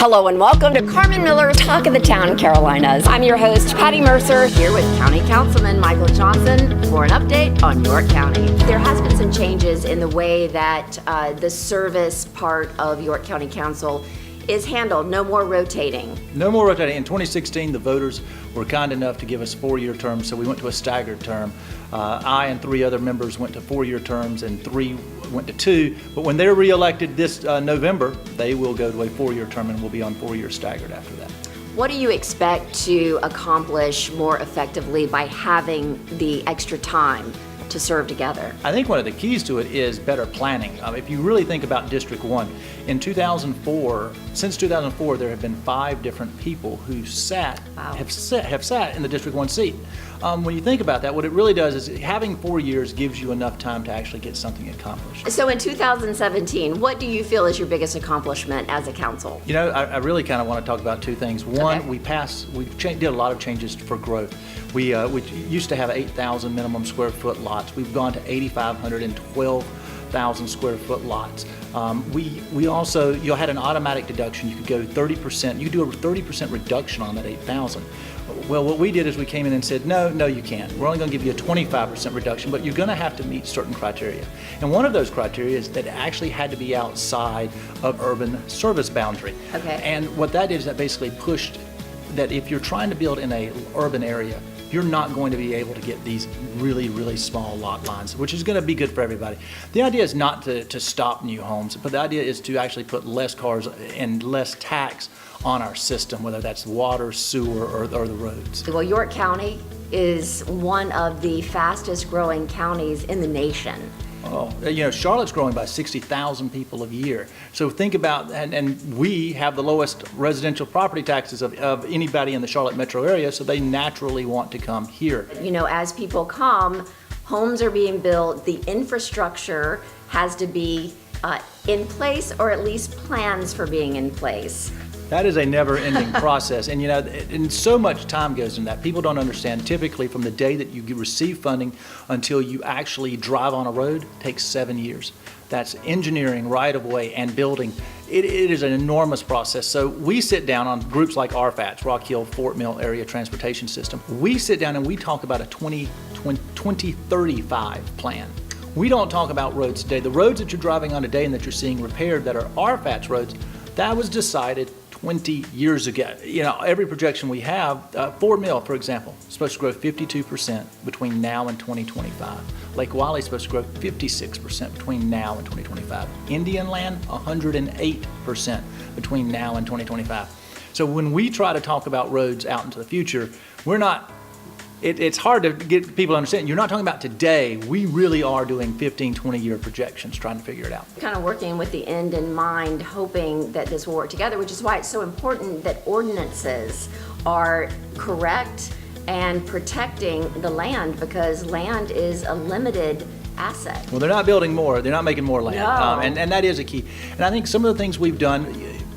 Hello and welcome to Carmen Miller's Talk of the Town, Carolinas. I'm your host, Patti Mercer, here with County Councilman Michael Johnson for an update on York County. There has been some changes in the way that the service part of York County Council is handled. No more rotating. No more rotating. In 2016, the voters were kind enough to give us 4-year terms, so we went to a staggered term. I and 3 other members went to 4-year terms, and 3 went to 2. But when they're reelected this November, they will go to a 4-year term, and we'll be on 4-year staggered after that. What do you expect to accomplish more effectively by having the extra time to serve together? I think one of the keys to it is better planning. If you really think about District 1, in 2004, since 2004, there have been 5 different people who have sat in the District 1 seat. When you think about that, what it really does is having 4 years gives you enough time to actually get something accomplished. So in 2017, what do you feel is your biggest accomplishment as a council? You know, I really kind of want to talk about 2 things. One, we did a lot of changes for growth. We used to have 8,000 minimum square foot lots. We've gone to 8,512,000 square foot lots. We also, you had an automatic deduction. You could go 30%. You could do a 30% reduction on that 8,000. Well, what we did is we came in and said, no, you can't. We're only going to give you a 25% reduction, but you're going to have to meet certain criteria. And one of those criteria is that it actually had to be outside of urban service boundary. Okay. And what that did is that basically pushed that if you're trying to build in an urban area, you're not going to be able to get these really, really small lot lines, which is going to be good for everybody. The idea is not to stop new homes, but the idea is to actually put less cars and less tax on our system, whether that's water, sewer, or the roads. Well, York County is one of the fastest growing counties in the nation. Oh, you know, Charlotte's growing by 60,000 people a year. So think about, and we have the lowest residential property taxes of anybody in the Charlotte metro area, so they naturally want to come here. You know, as people come, homes are being built, the infrastructure has to be in place, or at least plans for being in place. That is a never-ending process, and you know, and so much time goes into that. People don't understand. Typically, from the day that you receive funding until you actually drive on a road, takes 7 years. That's engineering, right-of-way, and building. It is an enormous process. So we sit down on groups like RFATS, Rock Hill Fort Mill Area Transportation System. We sit down and we talk about a 2035 plan. We don't talk about roads today. The roads that you're driving on today and that you're seeing repaired that are RFATS roads, that was decided 20 years ago. You know, every projection we have, Fort Mill, for example, is supposed to grow 52% between now and 2025. Lake Wiley is supposed to grow 56% between now and 2025. Indian Land, 108% between now and 2025. So when we try to talk about roads out into the future, we're not, it's hard to get people to understand. You're not talking about today. We really are doing 15, 20-year projections, trying to figure it out. Kind of working with the end in mind, hoping that this will work together, which is why it's so important that ordinances are correct and protecting the land, because land is a limited asset. Well, they're not building more. They're not making more land. No. And that is a key. And I think some of the things we've done,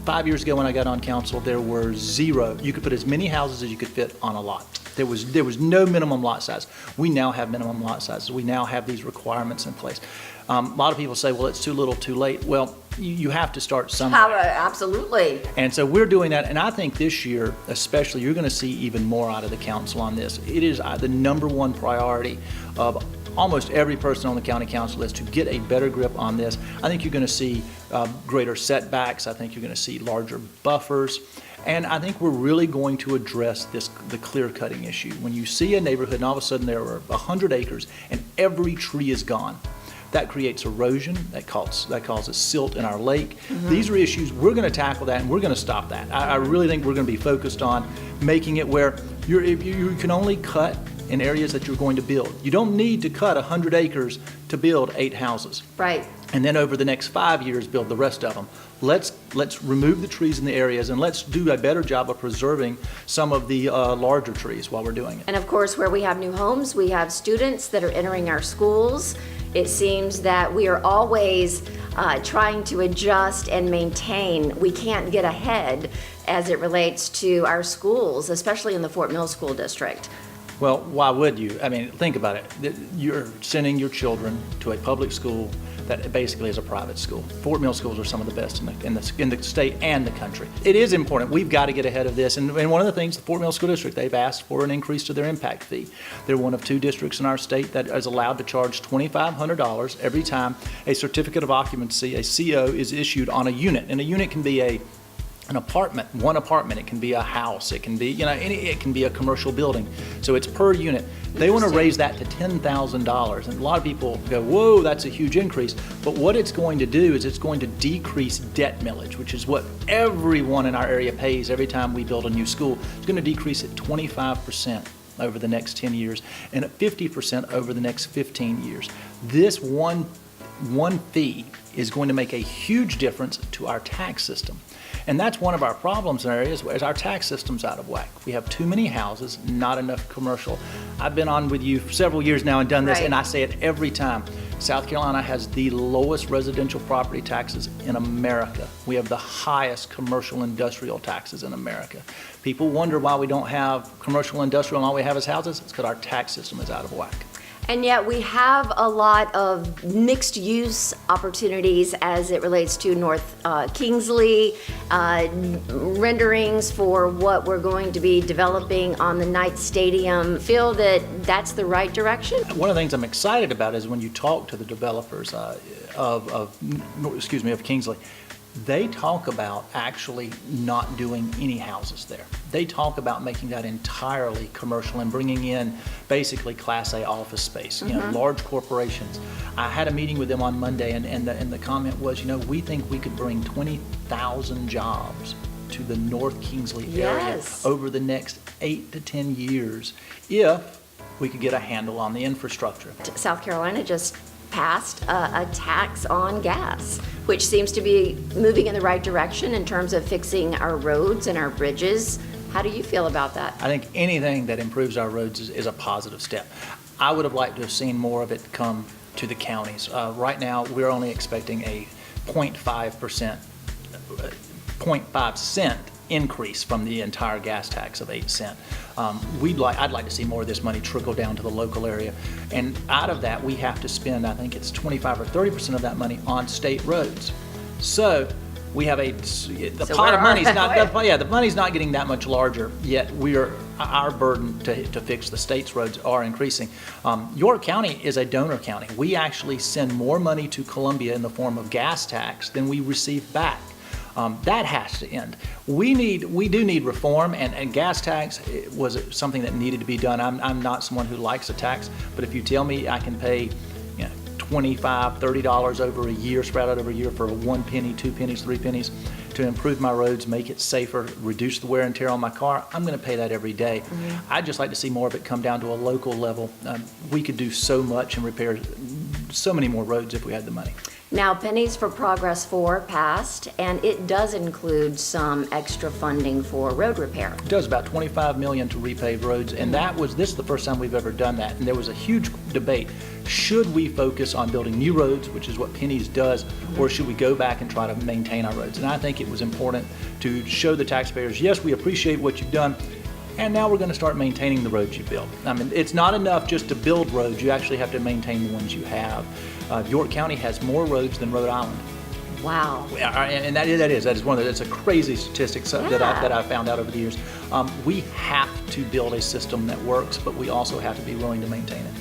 5 years ago when I got on council, there were 0. You could put as many houses as you could fit on a lot. There was no minimum lot size. We now have minimum lot sizes. We now have these requirements in place. A lot of people say, well, it's too little, too late. Well, you have to start somewhere. Absolutely. And so we're doing that. And I think this year, especially, you're going to see even more out of the council on this. It is the #1 priority of almost every person on the county council is to get a better grip on this. I think you're going to see greater setbacks. I think you're going to see larger buffers. And I think we're really going to address the clear-cutting issue. When you see a neighborhood and all of a sudden there are 100 acres and every tree is gone, that creates erosion, that causes silt in our lake. Mm-hmm. These are issues, we're going to tackle that, and we're going to stop that. I really think we're going to be focused on making it where you can only cut in areas that you're going to build. You don't need to cut 100 acres to build 8 houses. Right. And then over the next 5 years, build the rest of them. Let's remove the trees in the areas, and let's do a better job of preserving some of the larger trees while we're doing it. And of course, where we have new homes, we have students that are entering our schools. It seems that we are always trying to adjust and maintain. We can't get ahead as it relates to our schools, especially in the Fort Mill School District. Well, why would you? I mean, think about it. You're sending your children to a public school that basically is a private school. Fort Mill schools are some of the best in the state and the country. It is important. We've got to get ahead of this. And one of the things, the Fort Mill School District, they've asked for an increase to their impact fee. They're one of 2 districts in our state that is allowed to charge $2,500 every time a certificate of occupancy, a CO, is issued on a unit. And a unit can be an apartment, one apartment. It can be a house. It can be, it can be a commercial building. So it's per unit. They want to raise that to $10,000. And a lot of people go, whoa, that's a huge increase. But what it's going to do is it's going to decrease debt millage, which is what everyone in our area pays every time we build a new school. It's going to decrease it 25% over the next 10 years and at 50% over the next 15 years. This one fee is going to make a huge difference to our tax system. And that's one of our problems in our areas, is our tax system's out of whack. We have too many houses, not enough commercial. I've been on with you for several years now and done this, and I say it every time. South Carolina has the lowest residential property taxes in America. We have the highest commercial industrial taxes in America. People wonder why we don't have commercial industrial and all we have is houses. It's because our tax system is out of whack. And yet we have a lot of mixed use opportunities as it relates to North Kingsley, renderings for what we're going to be developing on the Knight Stadium. Feel that that's the right direction? One of the things I'm excited about is when you talk to the developers of Kingsley, they talk about actually not doing any houses there. They talk about making that entirely commercial and bringing in basically Class A office space, large corporations. I had a meeting with them on Monday and the comment was, we think we could bring 20,000 jobs to the North Kingsley area over the next 8 to 10 years if we could get a handle on the infrastructure. South Carolina just passed a tax on gas, which seems to be moving in the right direction in terms of fixing our roads and our bridges. How do you feel about that? I think anything that improves our roads is a positive step. I would have liked to have seen more of it come to the counties. Right now, we're only expecting a 0.5 cent increase from the entire gas tax of 8 cents. I'd like to see more of this money trickle down to the local area. And out of that, we have to spend, I think it's 25 or 30% of that money on state roads. So we have the pot of money's not, the money's not getting that much larger, yet our burden to fix the state's roads are increasing. York County is a donor county. We actually send more money to Columbia in the form of gas tax than we receive back. That has to end. We do need reform, and gas tax was something that needed to be done. I'm not someone who likes a tax, but if you tell me I can pay $25, $30 over a year, spread out over a year for 1 penny, 2 pennies, 3 pennies to improve my roads, make it safer, reduce the wear and tear on my car, I'm going to pay that every day. I'd just like to see more of it come down to a local level. We could do so much and repair so many more roads if we had the money. Now, Pennies for Progress 4 passed, and it does include some extra funding for road repair. It does about $25 million to repave roads, and this is the first time we've ever done that. And there was a huge debate. Should we focus on building new roads, which is what Pennies does, or should we go back and try to maintain our roads? And I think it was important to show the taxpayers, yes, we appreciate what you've done, and now we're going to start maintaining the roads you built. I mean, it's not enough just to build roads. You actually have to maintain the ones you have. York County has more roads than Rhode Island. Wow. And that is one of that's a crazy statistic that I found out over the years. We have to build a system that works, but we also have to be willing to maintain it.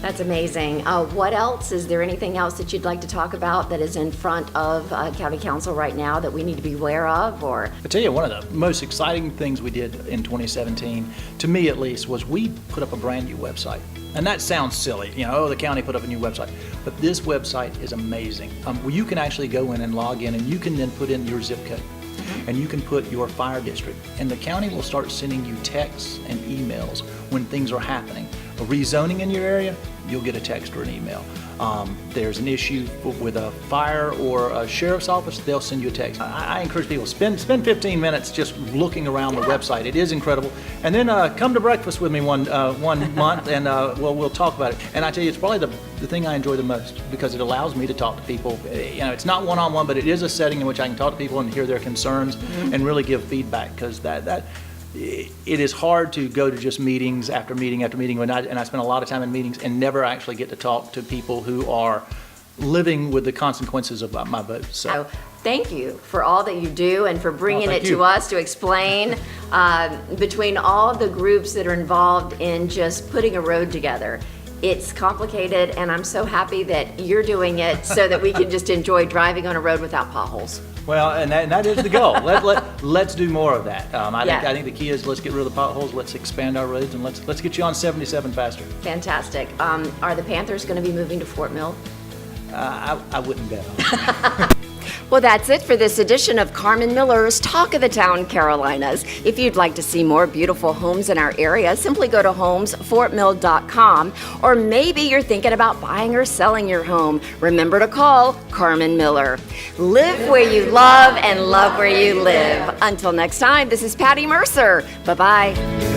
That's amazing. What else? Is there anything else that you'd like to talk about that is in front of County Council right now that we need to be aware of? Or I tell you, one of the most exciting things we did in 2017, to me at least, was we put up a brand new website. And that sounds silly, the county put up a new website. But this website is amazing. You can actually go in and log in, and you can then put in your zip code. And you can put your fire district. And the county will start sending you texts and emails when things are happening. A rezoning in your area, you'll get a text or an email. There's an issue with a fire or a sheriff's office, they'll send you a text. I encourage people, spend 15 minutes just looking around the website. It is incredible. And then come to breakfast with me one month, and we'll talk about it. And I tell you, it's probably the thing I enjoy the most, because it allows me to talk to people. It's not one-on-one, but it is a setting in which I can talk to people and hear their concerns and really give feedback, because it is hard to go to just meetings after meeting after meeting, and I spend a lot of time in meetings and never actually get to talk to people who are living with the consequences of my vote. So. Thank you for all that you do and for bringing it you. to us to explain between all the groups that are involved in just putting a road together. It's complicated, and I'm so happy that you're doing it so that we can just enjoy driving on a road without potholes. Well, and that is the goal. Let's do more of that. Yeah. I think the key is let's get rid of the potholes, let's expand our roads, and let's get you on 77 faster. Fantastic. Are the Panthers going to be moving to Fort Mill? I wouldn't bet on it. Well, that's it for this edition of Carmen Miller's Talk of the Town Carolinas. If you'd like to see more beautiful homes in our area, simply go to homesfortmill.com, or maybe you're thinking about buying or selling your home. Remember to call Carmen Miller. Live where you love and love where you live. Until next time, this is Patti Mercer. Bye-bye.